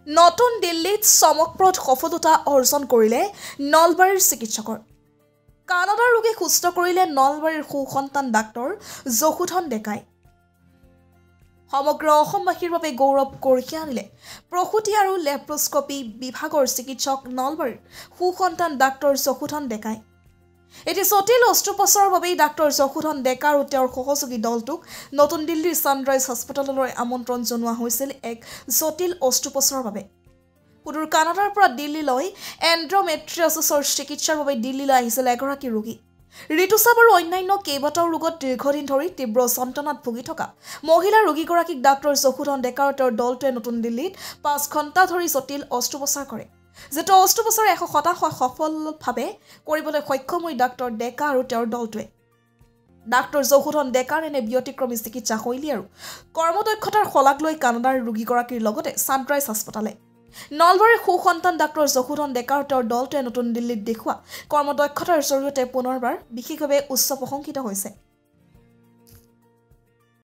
নতুন দিল্লীত চমকপ্ৰদ সফলতা অৰ্জন কৰিলে নলবাৰীৰ চিকিৎসকৰ কানাডাৰ ৰোগী সুস্থ কৰিলে নলবাৰীৰ সুসন্তান ডাক্তৰ যশোধন ডেকাই সমগ্ৰ অসমবাসীৰ বাবে গৌৰৱ কঢ়িয়াই আনিলে প্ৰসূতি আৰু লেপ্ৰোস্কোপি বিভাগৰ চিকিৎসক নলবাৰীৰ সুসন্তান ডাক্তৰ যশোধন ডেকাই এটি জটিল অস্ত্ৰোপচাৰৰ বাবে ডাক্তৰ যশোধন ডেকা আৰু তেওঁৰ সহযোগী দলটোক নতুন দিল্লীৰ সানৰাইজ হাস্পতাললৈ আমন্ত্ৰণ জনোৱা হৈছিল এক জটিল অস্ত্ৰোপচাৰৰ বাবে পুনৰ কানাডাৰ পৰা দিল্লীলৈ এন্ড্ৰোমেট্ৰিয়াছিছৰ চিকিৎসাৰ বাবে দিল্লীলৈ আহিছিল এগৰাকী ৰোগী ঋতুস্ৰাৱ আৰু অন্যান্য কেইবাটাও ৰোগত দীৰ্ঘদিন ধৰি তীব্ৰ যন্ত্ৰণাত ভুগি থকা মহিলা ৰোগীগৰাকীক ডাক্তৰ যশোধন ডেকা আৰু তেওঁৰ দলটোৱে নতুন দিল্লীত 5 ঘণ্টা ধৰি জটিল অস্ত্ৰোপচাৰ কৰে যেটো অস্ত্ৰোপচাৰ 100% সফলভাৱে কৰিবলৈ সক্ষম হৈ ডাক্তৰ ডেকা আৰু তেওঁৰ দলটোৱে ডাক্তৰ যশোধন ডেকাৰ এনে ব্যতিক্ৰমী চিকিৎসা শৈলী আৰু কৰ্মদক্ষতাৰ শলাগ লৈ কানাডাৰ ৰোগীগৰাকীৰ লগতে সানৰাইজ হাস্পতালে নলবাৰীৰ সুসন্তান ডাক্তৰ যশোধন ডেকা আৰু তেওঁৰ দলটোৱে নতুন দিল্লীত দেখুওৱা কৰ্মদক্ষতাৰ জৰিয়তে পুনৰবাৰ বিশেষভাৱে উচ্চ প্ৰশংসিত হৈছে